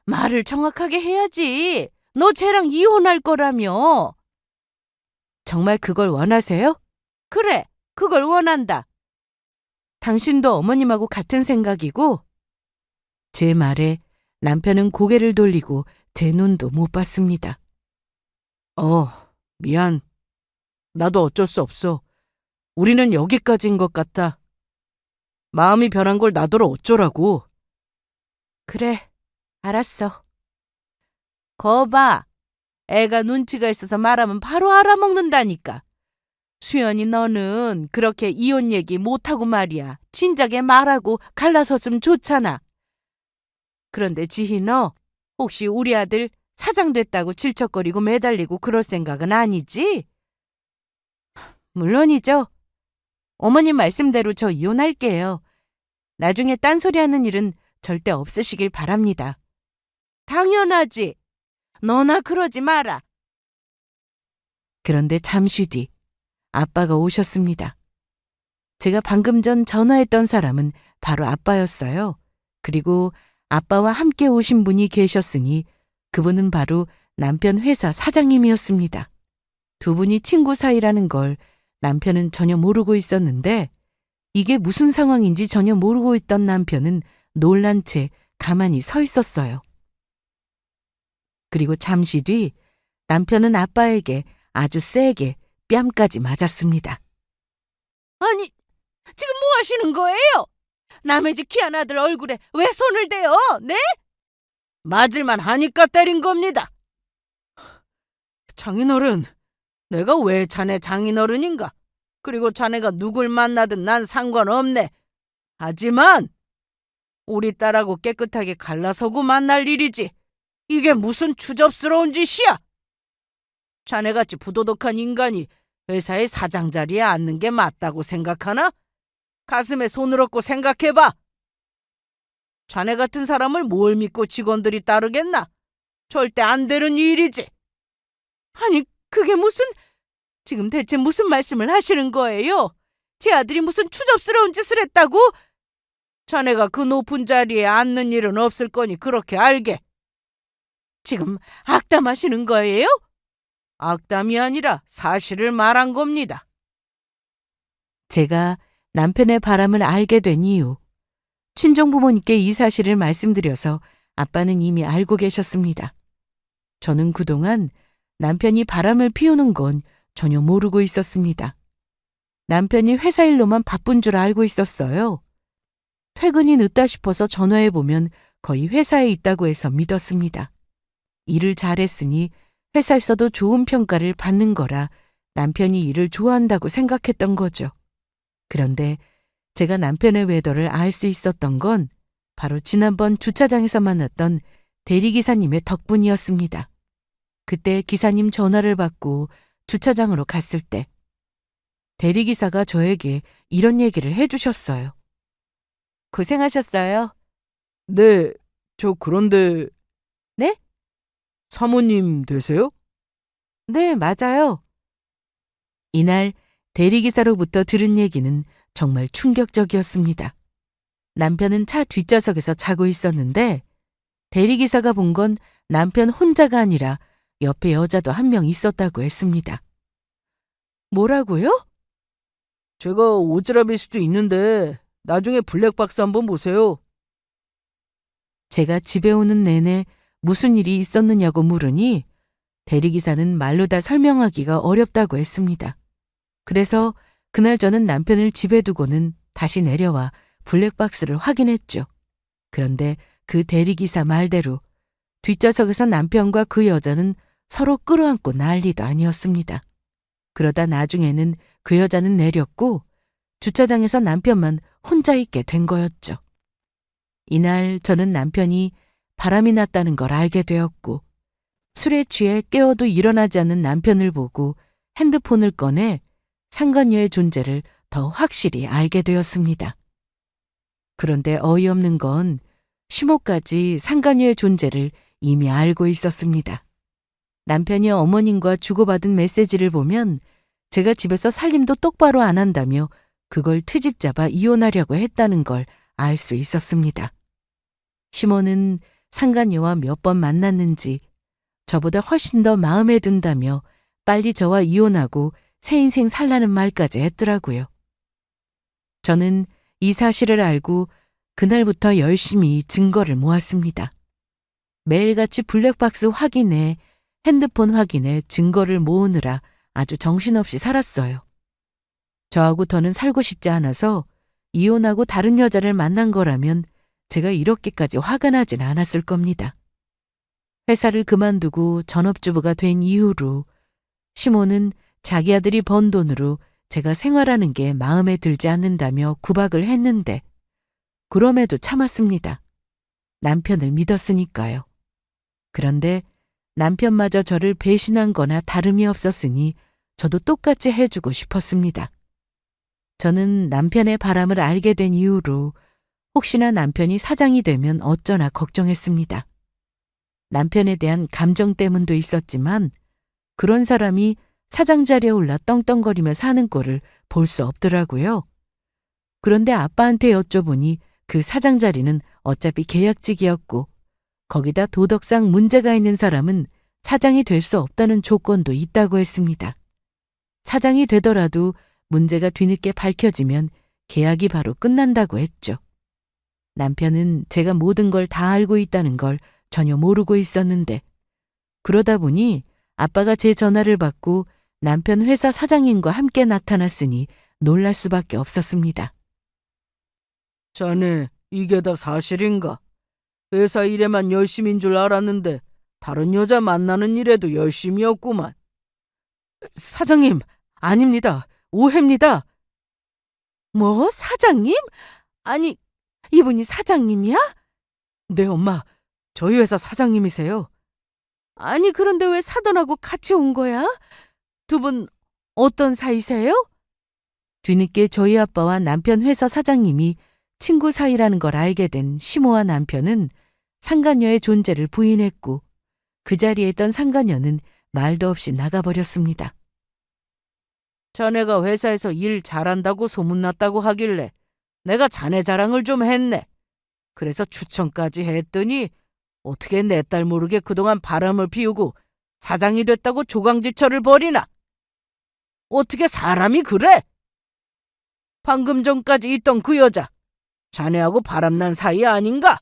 말을 정확하게 해야지. 너 쟤랑 이혼할 거라며. 정말 그걸 원하세요? 그래, 그걸 원한다. 당신도 어머님하고 같은 생각이고? 제 말에 남편은 고개를 돌리고 제 눈도 못 봤습니다. 미안. 나도 어쩔 수 없어. 우리는 여기까지인 것 같다. 마음이 변한 걸 나더러 어쩌라고. 그래, 알았어. 거봐. 애가 눈치가 있어서 말하면 바로 알아먹는다니까. 수연이 너는 그렇게 이혼 얘기 못하고 말이야. 진작에 말하고 갈라섰으면 좋잖아. 그런데 지희 너 혹시 우리 아들 사장 됐다고 질척거리고 매달리고 그럴 생각은 아니지? 물론이죠. 어머님 말씀대로 저 이혼할게요. 나중에 딴소리하는 일은 절대 없으시길 바랍니다. 당연하지. 너나 그러지 마라. 그런데 잠시 뒤 아빠가 오셨습니다. 제가 방금 전 전화했던 사람은 바로 아빠였어요. 그리고 아빠와 함께 오신 분이 계셨으니 그분은 바로 남편 회사 사장님이었습니다. 두 분이 친구 사이라는 걸 남편은 전혀 모르고 있었는데 이게 무슨 상황인지 전혀 모르고 있던 남편은 놀란 채 가만히 서 있었어요. 그리고 잠시 뒤 남편은 아빠에게 아주 세게 뺨까지 맞았습니다. 아니, 지금 뭐 하시는 거예요? 남의 집 귀한 아들 얼굴에 왜 손을 대요? 네? 맞을만 하니까 때린 겁니다. 장인어른, 내가 왜 자네 장인어른인가? 그리고 자네가 누굴 만나든 난 상관없네. 하지만 우리 딸하고 깨끗하게 갈라서고 만날 일이지. 이게 무슨 추접스러운 짓이야? 자네같이 부도덕한 인간이 회사의 사장 자리에 앉는 게 맞다고 생각하나? 가슴에 손을 얹고 생각해봐. 자네 같은 사람을 뭘 믿고 직원들이 따르겠나? 절대 안 되는 일이지. 아니, 그게 무슨... 지금 대체 무슨 말씀을 하시는 거예요? 제 아들이 무슨 추접스러운 짓을 했다고? 자네가 그 높은 자리에 앉는 일은 없을 거니 그렇게 알게. 지금 악담하시는 거예요? 악담이 아니라 사실을 말한 겁니다. 제가 남편의 바람을 알게 된 이유. 친정 부모님께 이 사실을 말씀드려서 아빠는 이미 알고 계셨습니다. 저는 그동안 남편이 바람을 피우는 건 전혀 모르고 있었습니다. 남편이 회사 일로만 바쁜 줄 알고 있었어요. 퇴근이 늦다 싶어서 전화해보면 거의 회사에 있다고 해서 믿었습니다. 일을 잘했으니 회사에서도 좋은 평가를 받는 거라 남편이 일을 좋아한다고 생각했던 거죠. 그런데 제가 남편의 외도를 알 수 있었던 건 바로 지난번 주차장에서 만났던 대리기사님의 덕분이었습니다. 그때 기사님 전화를 받고 주차장으로 갔을 때 대리기사가 저에게 이런 얘기를 해주셨어요. 고생하셨어요. 네, 저 그런데... 네? 사모님 되세요? 네, 맞아요. 이날 대리기사로부터 들은 얘기는 정말 충격적이었습니다. 남편은 차 뒷좌석에서 자고 있었는데 대리기사가 본 건 남편 혼자가 아니라 옆에 여자도 한 명 있었다고 했습니다. 뭐라고요? 제가 오지랖일 수도 있는데 나중에 블랙박스 한번 보세요. 제가 집에 오는 내내 무슨 일이 있었느냐고 물으니 대리기사는 말로 다 설명하기가 어렵다고 했습니다. 그래서 그날 저는 남편을 집에 두고는 다시 내려와 블랙박스를 확인했죠. 그런데 그 대리기사 말대로 뒷좌석에서 남편과 그 여자는 서로 끌어안고 난리도 아니었습니다. 그러다 나중에는 그 여자는 내렸고 주차장에서 남편만 혼자 있게 된 거였죠. 이날 저는 남편이 바람이 났다는 걸 알게 되었고 술에 취해 깨어도 일어나지 않는 남편을 보고 핸드폰을 꺼내 상간녀의 존재를 더 확실히 알게 되었습니다. 그런데 어이없는 건 시모까지 상간녀의 존재를 이미 알고 있었습니다. 남편이 어머님과 주고받은 메시지를 보면 제가 집에서 살림도 똑바로 안 한다며 그걸 트집 잡아 이혼하려고 했다는 걸 알 수 있었습니다. 시모는 상간녀와 몇 번 만났는지 저보다 훨씬 더 마음에 든다며 빨리 저와 이혼하고 새 인생 살라는 말까지 했더라고요. 저는 이 사실을 알고 그날부터 열심히 증거를 모았습니다. 매일같이 블랙박스 확인에 핸드폰 확인에 증거를 모으느라 아주 정신없이 살았어요. 저하고 더는 살고 싶지 않아서 이혼하고 다른 여자를 만난 거라면 제가 이렇게까지 화가 나진 않았을 겁니다. 회사를 그만두고 전업주부가 된 이후로 시모는 자기 아들이 번 돈으로 제가 생활하는 게 마음에 들지 않는다며 구박을 했는데 그럼에도 참았습니다. 남편을 믿었으니까요. 그런데 남편마저 저를 배신한 거나 다름이 없었으니 저도 똑같이 해주고 싶었습니다. 저는 남편의 바람을 알게 된 이후로 혹시나 남편이 사장이 되면 어쩌나 걱정했습니다. 남편에 대한 감정 때문도 있었지만 그런 사람이 사장 자리에 올라 떵떵거리며 사는 꼴을 볼 수 없더라고요. 그런데 아빠한테 여쭤보니 그 사장 자리는 어차피 계약직이었고 거기다 도덕상 문제가 있는 사람은 사장이 될 수 없다는 조건도 있다고 했습니다. 사장이 되더라도 문제가 뒤늦게 밝혀지면 계약이 바로 끝난다고 했죠. 남편은 제가 모든 걸 다 알고 있다는 걸 전혀 모르고 있었는데 그러다 보니 아빠가 제 전화를 받고 남편 회사 사장님과 함께 나타났으니 놀랄 수밖에 없었습니다. 자네, 이게 다 사실인가? 회사 일에만 열심인 줄 알았는데 다른 여자 만나는 일에도 열심이었구만. 사장님, 아닙니다. 오해입니다. 뭐, 사장님? 아니, 이분이 사장님이야? 네, 엄마. 저희 회사 사장님이세요. 아니, 그런데 왜 사돈하고 같이 온 거야? 두 분 어떤 사이세요? 뒤늦게 저희 아빠와 남편 회사 사장님이 친구 사이라는 걸 알게 된 시모와 남편은 상간녀의 존재를 부인했고 그 자리에 있던 상간녀는 말도 없이 나가버렸습니다. 자네가 회사에서 일 잘한다고 소문났다고 하길래 내가 자네 자랑을 좀 했네. 그래서 추천까지 했더니 어떻게 내 딸 모르게 그동안 바람을 피우고 사장이 됐다고 조강지처를 벌이나? 어떻게 사람이 그래? 방금 전까지 있던 그 여자, 자네하고 바람난 사이 아닌가?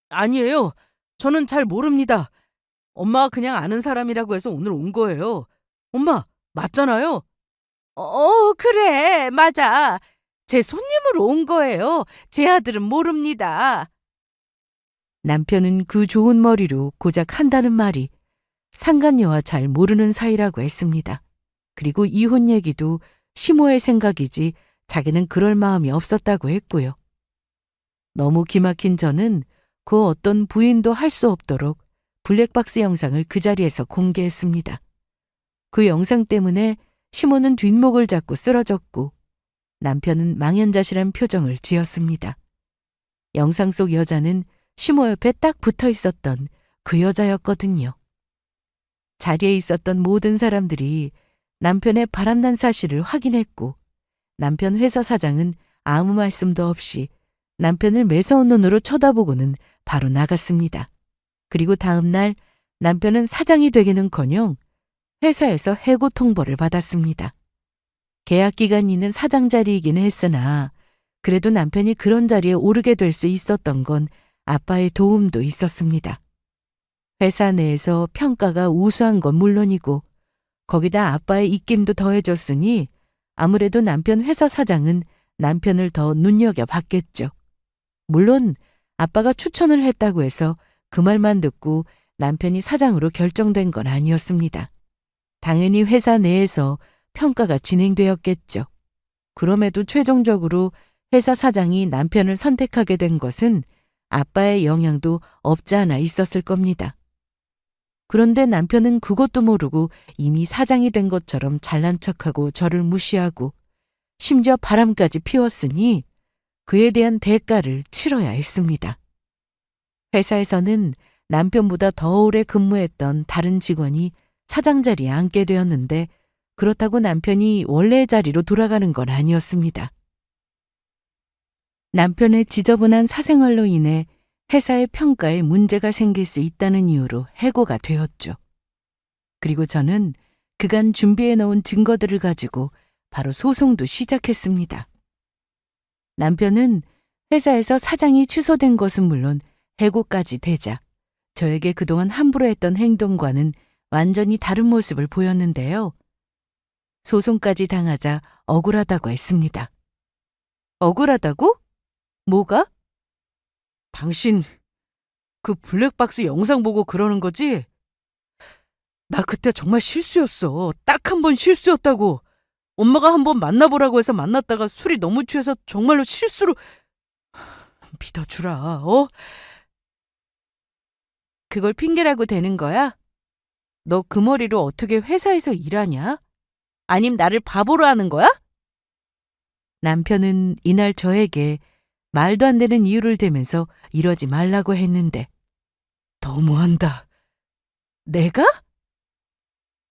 아니에요. 저는 잘 모릅니다. 엄마가 그냥 아는 사람이라고 해서 오늘 온 거예요. 엄마, 맞잖아요. 그래, 맞아. 제 손님으로 온 거예요. 제 아들은 모릅니다. 남편은 그 좋은 머리로 고작 한다는 말이 상간녀와 잘 모르는 사이라고 했습니다. 그리고 이혼 얘기도 시모의 생각이지 자기는 그럴 마음이 없었다고 했고요. 너무 기막힌 저는 그 어떤 부인도 할 수 없도록 블랙박스 영상을 그 자리에서 공개했습니다. 그 영상 때문에 시모는 뒷목을 잡고 쓰러졌고 남편은 망연자실한 표정을 지었습니다. 영상 속 여자는 시모 옆에 딱 붙어 있었던 그 여자였거든요. 자리에 있었던 모든 사람들이 남편의 바람난 사실을 확인했고 남편 회사 사장은 아무 말씀도 없이 남편을 매서운 눈으로 쳐다보고는 바로 나갔습니다. 그리고 다음 날 남편은 사장이 되기는커녕 회사에서 해고 통보를 받았습니다. 계약 기간 있는 사장 자리이기는 했으나 그래도 남편이 그런 자리에 오르게 될 수 있었던 건 아빠의 도움도 있었습니다. 회사 내에서 평가가 우수한 건 물론이고 거기다 아빠의 입김도 더해졌으니 아무래도 남편 회사 사장은 남편을 더 눈여겨봤겠죠. 물론 아빠가 추천을 했다고 해서 그 말만 듣고 남편이 사장으로 결정된 건 아니었습니다. 당연히 회사 내에서 평가가 진행되었겠죠. 그럼에도 최종적으로 회사 사장이 남편을 선택하게 된 것은 아빠의 영향도 없지 않아 있었을 겁니다. 그런데 남편은 그것도 모르고 이미 사장이 된 것처럼 잘난 척하고 저를 무시하고 심지어 바람까지 피웠으니 그에 대한 대가를 치러야 했습니다. 회사에서는 남편보다 더 오래 근무했던 다른 직원이 사장 자리에 앉게 되었는데 그렇다고 남편이 원래의 자리로 돌아가는 건 아니었습니다. 남편의 지저분한 사생활로 인해 회사의 평가에 문제가 생길 수 있다는 이유로 해고가 되었죠. 그리고 저는 그간 준비해 놓은 증거들을 가지고 바로 소송도 시작했습니다. 남편은 회사에서 사장이 취소된 것은 물론 해고까지 되자 저에게 그동안 함부로 했던 행동과는 완전히 다른 모습을 보였는데요. 소송까지 당하자 억울하다고 했습니다. 억울하다고? 뭐가? 당신 그 블랙박스 영상 보고 그러는 거지? 나 그때 정말 실수였어. 딱 한 번 실수였다고. 엄마가 한번 만나보라고 해서 만났다가 술이 너무 취해서 정말로 실수로 믿어주라. 어? 그걸 핑계라고 되는 거야? 너 그 머리로 어떻게 회사에서 일하냐? 아님 나를 바보로 하는 거야? 남편은 이날 저에게 말도 안 되는 이유를 대면서 이러지 말라고 했는데 너무한다. 내가?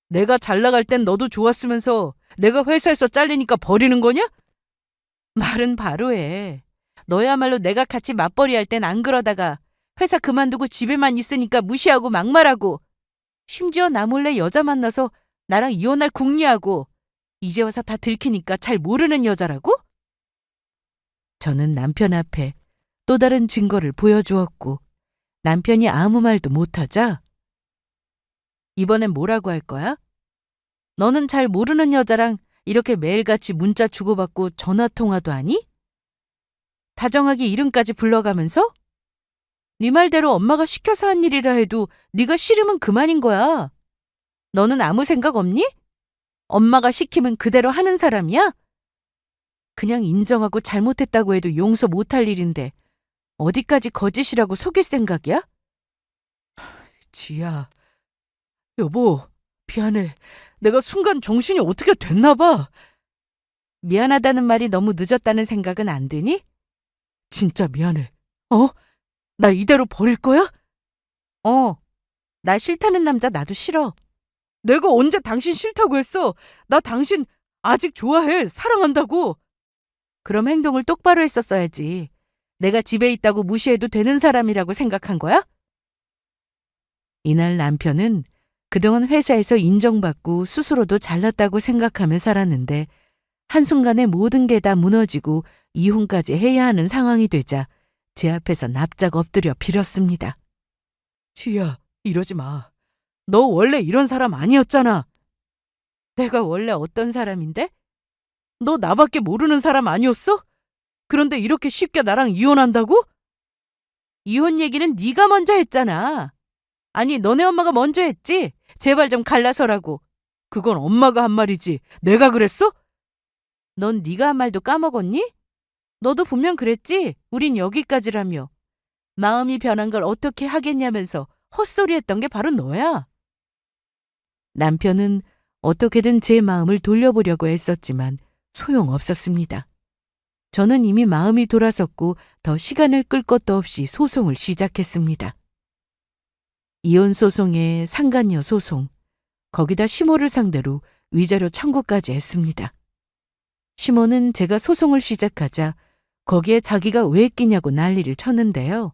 내가 잘 나갈 땐 너도 좋았으면서 내가 회사에서 잘리니까 버리는 거냐? 말은 바로 해. 너야말로 내가 같이 맞벌이 할 땐 안 그러다가 회사 그만두고 집에만 있으니까 무시하고 막말하고 심지어 나 몰래 여자 만나서 나랑 이혼할 궁리하고 이제 와서 다 들키니까 잘 모르는 여자라고? 저는 남편 앞에 또 다른 증거를 보여주었고 남편이 아무 말도 못하자 이번엔 뭐라고 할 거야? 너는 잘 모르는 여자랑 이렇게 매일같이 문자 주고받고 전화통화도 하니? 다정하게 이름까지 불러가면서? 네 말대로 엄마가 시켜서 한 일이라 해도 네가 싫으면 그만인 거야. 너는 아무 생각 없니? 엄마가 시키면 그대로 하는 사람이야? 그냥 인정하고 잘못했다고 해도 용서 못할 일인데 어디까지 거짓이라고 속일 생각이야? 지야, 여보, 미안해. 내가 순간 정신이 어떻게 됐나 봐. 미안하다는 말이 너무 늦었다는 생각은 안 드니? 진짜 미안해. 어? 나 이대로 버릴 거야? 나 싫다는 남자 나도 싫어. 내가 언제 당신 싫다고 했어? 나 당신 아직 좋아해. 사랑한다고. 그럼 행동을 똑바로 했었어야지. 내가 집에 있다고 무시해도 되는 사람이라고 생각한 거야? 이날 남편은 그동안 회사에서 인정받고 스스로도 잘났다고 생각하며 살았는데 한순간에 모든 게 다 무너지고 이혼까지 해야 하는 상황이 되자 제 앞에서 납작 엎드려 빌었습니다. 지야, 이러지 마. 너 원래 이런 사람 아니었잖아. 내가 원래 어떤 사람인데? 너 나밖에 모르는 사람 아니었어? 그런데 이렇게 쉽게 나랑 이혼한다고? 이혼 얘기는 네가 먼저 했잖아. 아니, 너네 엄마가 먼저 했지? 제발 좀 갈라서라고. 그건 엄마가 한 말이지. 내가 그랬어? 넌 네가 한 말도 까먹었니? 너도 분명 그랬지? 우린 여기까지라며. 마음이 변한 걸 어떻게 하겠냐면서 헛소리했던 게 바로 너야. 남편은 어떻게든 제 마음을 돌려보려고 했었지만 소용없었습니다. 저는 이미 마음이 돌아섰고 더 시간을 끌 것도 없이 소송을 시작했습니다. 이혼 소송에 상간녀 소송, 거기다 시모를 상대로 위자료 청구까지 했습니다. 시모는 제가 소송을 시작하자 거기에 자기가 왜 끼냐고 난리를 쳤는데요.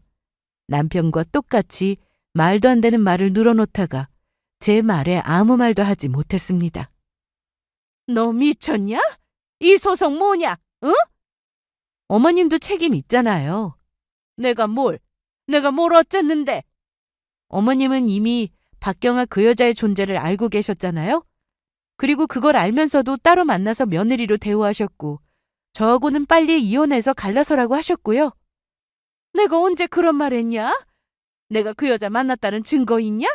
남편과 똑같이 말도 안 되는 말을 늘어놓다가 제 말에 아무 말도 하지 못했습니다. 너 미쳤냐? 이 소송 뭐냐? 응? 어머님도 책임 있잖아요. 내가 뭘 어쨌는데? 어머님은 이미 박경아 그 여자의 존재를 알고 계셨잖아요. 그리고 그걸 알면서도 따로 만나서 며느리로 대우하셨고 저하고는 빨리 이혼해서 갈라서라고 하셨고요. 내가 언제 그런 말 했냐? 내가 그 여자 만났다는 증거 있냐?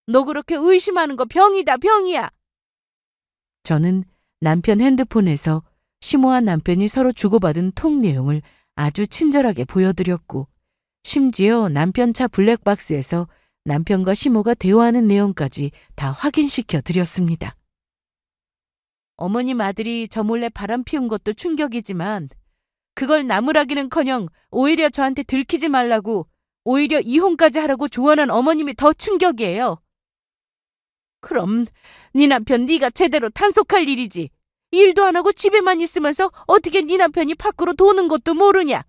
너 그렇게 의심하는 거 병이다, 병이야. 저는 남편 핸드폰에서 시모와 남편이 서로 주고받은 통 내용을 아주 친절하게 보여드렸고 심지어 남편 차 블랙박스에서 남편과 시모가 대화하는 내용까지 다 확인시켜 드렸습니다. 어머님 아들이 저 몰래 바람 피운 것도 충격이지만 그걸 나무라기는커녕 오히려 저한테 들키지 말라고 오히려 이혼까지 하라고 조언한 어머님이 더 충격이에요. 그럼 네 남편 네가 제대로 단속할 일이지. 일도 안 하고 집에만 있으면서 어떻게 네 남편이 밖으로 도는 것도 모르냐?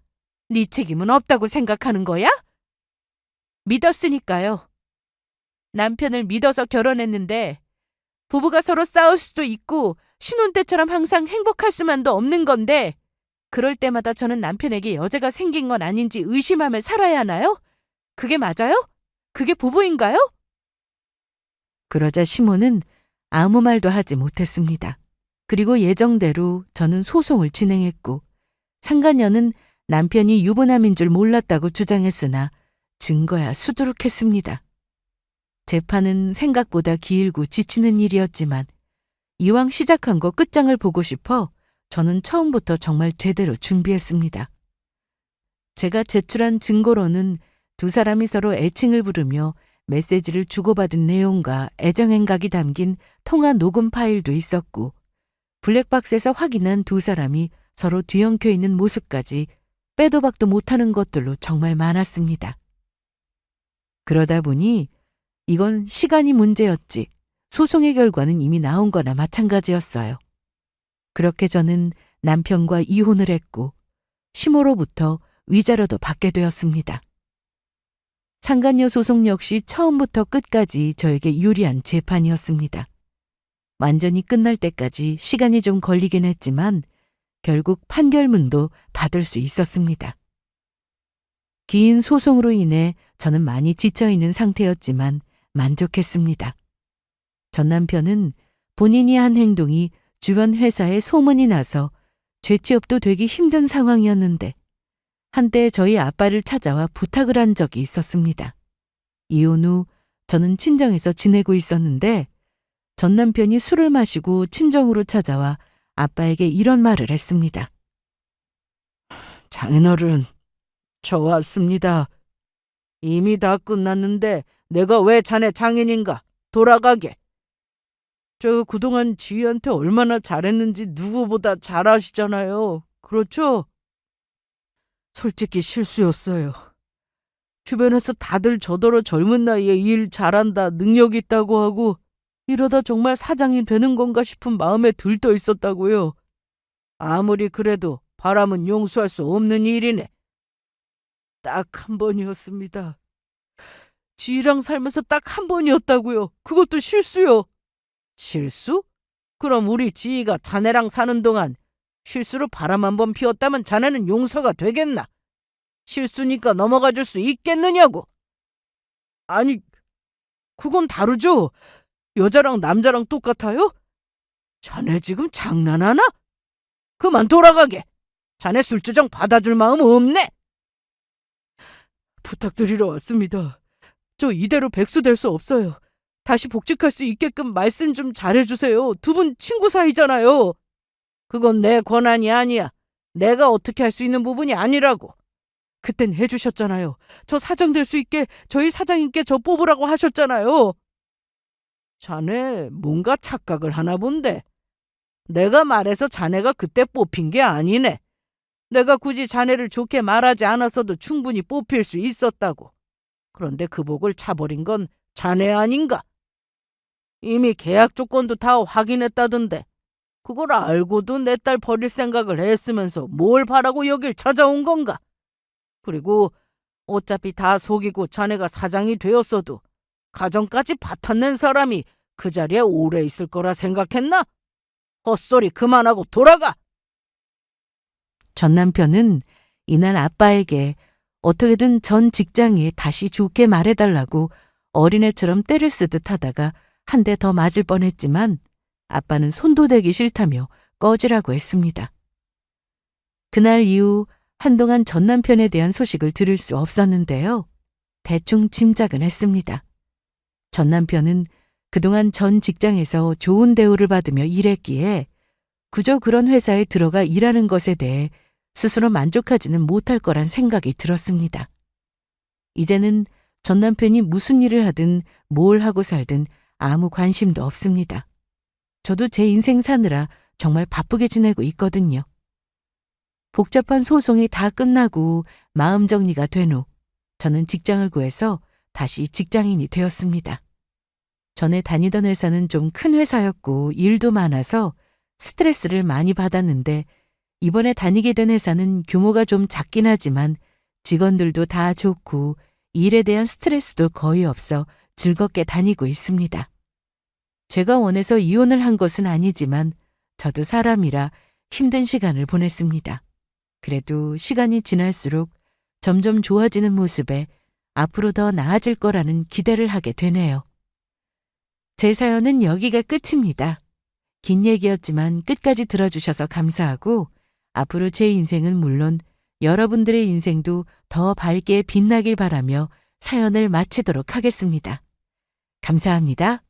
네 책임은 없다고 생각하는 거야? 믿었으니까요. 남편을 믿어서 결혼했는데 부부가 서로 싸울 수도 있고 신혼 때처럼 항상 행복할 수만도 없는 건데 그럴 때마다 저는 남편에게 여자가 생긴 건 아닌지 의심하며 살아야 하나요? 그게 맞아요? 그게 부부인가요? 그러자 시모는 아무 말도 하지 못했습니다. 그리고 예정대로 저는 소송을 진행했고 상간녀는 남편이 유부남인 줄 몰랐다고 주장했으나 증거야 수두룩했습니다. 재판은 생각보다 길고 지치는 일이었지만 이왕 시작한 거 끝장을 보고 싶어 저는 처음부터 정말 제대로 준비했습니다. 제가 제출한 증거로는 두 사람이 서로 애칭을 부르며 메시지를 주고받은 내용과 애정행각이 담긴 통화 녹음 파일도 있었고 블랙박스에서 확인한 두 사람이 서로 뒤엉켜 있는 모습까지 빼도 박도 못하는 것들로 정말 많았습니다. 그러다 보니 이건 시간이 문제였지 소송의 결과는 이미 나온 거나 마찬가지였어요. 그렇게 저는 남편과 이혼을 했고 시모로부터 위자료도 받게 되었습니다. 상간녀 소송 역시 처음부터 끝까지 저에게 유리한 재판이었습니다. 완전히 끝날 때까지 시간이 좀 걸리긴 했지만 결국 판결문도 받을 수 있었습니다. 긴 소송으로 인해 저는 많이 지쳐있는 상태였지만 만족했습니다. 전 남편은 본인이 한 행동이 주변 회사에 소문이 나서 재취업도 되기 힘든 상황이었는데 한때 저희 아빠를 찾아와 부탁을 한 적이 있었습니다. 이혼 후 저는 친정에서 지내고 있었는데 전 남편이 술을 마시고 친정으로 찾아와 아빠에게 이런 말을 했습니다. 장인어른, 저 왔습니다. 이미 다 끝났는데 내가 왜 자네 장인인가? 돌아가게. 저 그동안 지희한테 얼마나 잘했는지 누구보다 잘 아시잖아요. 그렇죠? 솔직히 실수였어요. 주변에서 다들 저더러 젊은 나이에 일 잘한다, 능력 있다고 하고 이러다 정말 사장이 되는 건가 싶은 마음에 들떠 있었다고요. 아무리 그래도 바람은 용서할 수 없는 일이네. 딱 한 번이었습니다. 지희랑 살면서 딱 한 번이었다고요. 그것도 실수요. 실수? 그럼 우리 지희가 자네랑 사는 동안 실수로 바람 한 번 피웠다면 자네는 용서가 되겠나? 실수니까 넘어가 줄 수 있겠느냐고. 아니, 그건 다르죠. 여자랑 남자랑 똑같아요? 자네 지금 장난하나? 그만 돌아가게. 자네 술주정 받아줄 마음 없네. 부탁드리러 왔습니다. 저 이대로 백수 될 수 없어요. 다시 복직할 수 있게끔 말씀 좀 잘해주세요. 두 분 친구 사이잖아요. 그건 내 권한이 아니야. 내가 어떻게 할 수 있는 부분이 아니라고. 그땐 해주셨잖아요. 저 사장 될 수 있게 저희 사장님께 저 뽑으라고 하셨잖아요. 자네 뭔가 착각을 하나 본데. 내가 말해서 자네가 그때 뽑힌 게 아니네. 내가 굳이 자네를 좋게 말하지 않았어도 충분히 뽑힐 수 있었다고. 그런데 그 복을 차버린 건 자네 아닌가? 이미 계약 조건도 다 확인했다던데 그걸 알고도 내 딸 버릴 생각을 했으면서 뭘 바라고 여길 찾아온 건가? 그리고 어차피 다 속이고 자네가 사장이 되었어도 가정까지 바탕낸 사람이 그 자리에 오래 있을 거라 생각했나? 헛소리 그만하고 돌아가! 전 남편은 이날 아빠에게 어떻게든 전 직장에 다시 좋게 말해달라고 어린애처럼 때를 쓰듯 하다가 한 대 더 맞을 뻔했지만 아빠는 손도 대기 싫다며 꺼지라고 했습니다. 그날 이후 한동안 전 남편에 대한 소식을 들을 수 없었는데요. 대충 짐작은 했습니다. 전 남편은 그동안 전 직장에서 좋은 대우를 받으며 일했기에 그저 그런 회사에 들어가 일하는 것에 대해 스스로 만족하지는 못할 거란 생각이 들었습니다. 이제는 전 남편이 무슨 일을 하든 뭘 하고 살든 아무 관심도 없습니다. 저도 제 인생 사느라 정말 바쁘게 지내고 있거든요. 복잡한 소송이 다 끝나고 마음 정리가 된 후 저는 직장을 구해서 다시 직장인이 되었습니다. 전에 다니던 회사는 좀 큰 회사였고 일도 많아서 스트레스를 많이 받았는데 이번에 다니게 된 회사는 규모가 좀 작긴 하지만 직원들도 다 좋고 일에 대한 스트레스도 거의 없어 즐겁게 다니고 있습니다. 제가 원해서 이혼을 한 것은 아니지만 저도 사람이라 힘든 시간을 보냈습니다. 그래도 시간이 지날수록 점점 좋아지는 모습에 앞으로 더 나아질 거라는 기대를 하게 되네요. 제 사연은 여기가 끝입니다. 긴 얘기였지만 끝까지 들어주셔서 감사하고 앞으로 제 인생은 물론 여러분들의 인생도 더 밝게 빛나길 바라며 사연을 마치도록 하겠습니다. 감사합니다.